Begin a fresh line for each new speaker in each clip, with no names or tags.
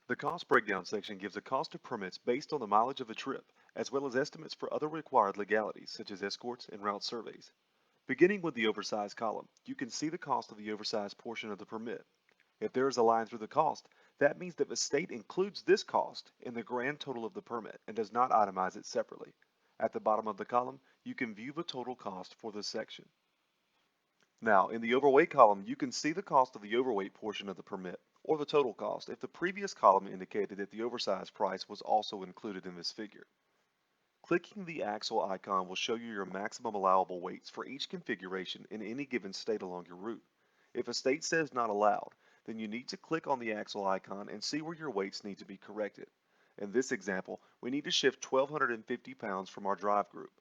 The cost breakdown section gives a cost of permits based on the mileage of the trip, as well as estimates for other required legalities such as escorts and route surveys. Beginning with the oversized column, you can see the cost of the oversized portion of the permit. If there is a line through the cost, that means that the state includes this cost in the grand total of the permit and does not itemize it separately. At the bottom of the column, you can view the total cost for this section. Now, in the overweight column, you can see the cost of the overweight portion of the permit, or the total cost, if the previous column indicated that the oversized price was also included in this figure. Clicking the axle icon will show you your maximum allowable weights for each configuration in any given state along your route. If a state says not allowed, then you need to click on the axle icon and see where your weights need to be corrected. In this example, we need to shift 1,250 pounds from our drive group.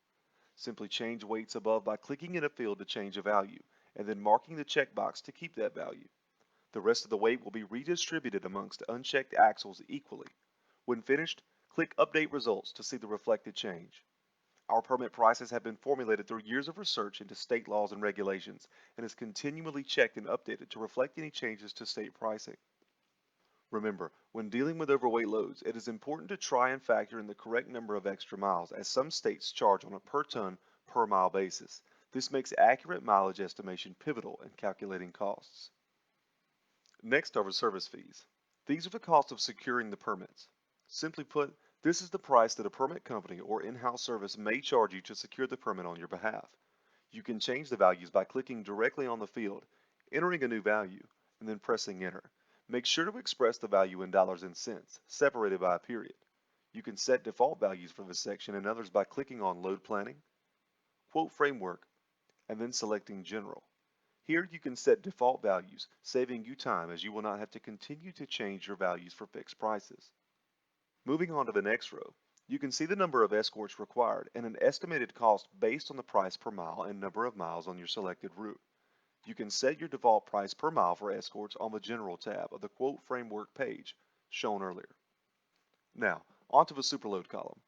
Simply change weights above by clicking in a field to change a value, and then marking the checkbox to keep that value. The rest of the weight will be redistributed amongst unchecked axles equally. When finished, click Update Results to see the reflected change. Our permit prices have been formulated through years of research into state laws and regulations and is continually checked and updated to reflect any changes to state pricing. Remember, when dealing with overweight loads, it is important to try and factor in the correct number of extra miles, as some states charge on a per ton, per mile basis. This makes accurate mileage estimation pivotal in calculating costs. Next are service fees. These are the cost of securing the permits. Simply put, this is the price that a permit company or in-house service may charge you to secure the permit on your behalf. You can change the values by clicking directly on the field, entering a new value, and then pressing enter. Make sure to express the value in dollars and cents, separated by a period. You can set default values for this section and others by clicking on Load Planning, Quote Framework, and then selecting General. Here you can set default values, saving you time as you will not have to continue to change your values for fixed prices. Moving on to the next row, you can see the number of escorts required and an estimated cost based on the price per mile and number of miles on your selected route. You can set your default price per mile for escorts on the General tab of the Quote Framework page, shown earlier. Now, onto the Superload column.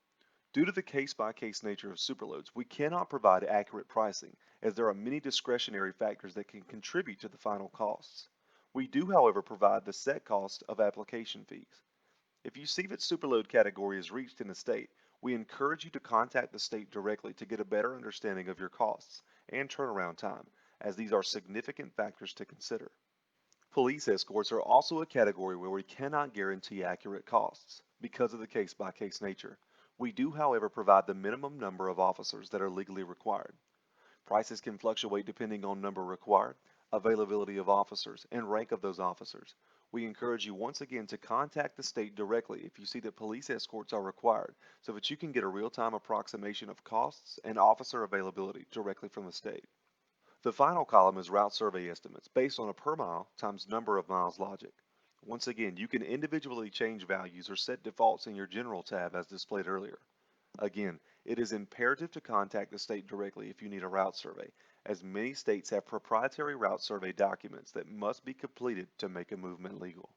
Due to the case-by-case nature of superloads, we cannot provide accurate pricing, as there are many discretionary factors that can contribute to the final costs. We do, however, provide the set cost of application fees. If you see that superload category is reached in a state, we encourage you to contact the state directly to get a better understanding of your costs and turnaround time, as these are significant factors to consider. Police escorts are also a category where we cannot guarantee accurate costs because of the case-by-case nature. We do, however, provide the minimum number of officers that are legally required. Prices can fluctuate depending on number required, availability of officers, and rank of those officers. We encourage you once again to contact the state directly if you see that police escorts are required so that you can get a real-time approximation of costs and officer availability directly from the state. The final column is route survey estimates based on a per mile times number of miles logic. Once again, you can individually change values or set defaults in your General tab as displayed earlier. Again, it is imperative to contact the state directly if you need a route survey, as many states have proprietary route survey documents that must be completed to make a movement legal.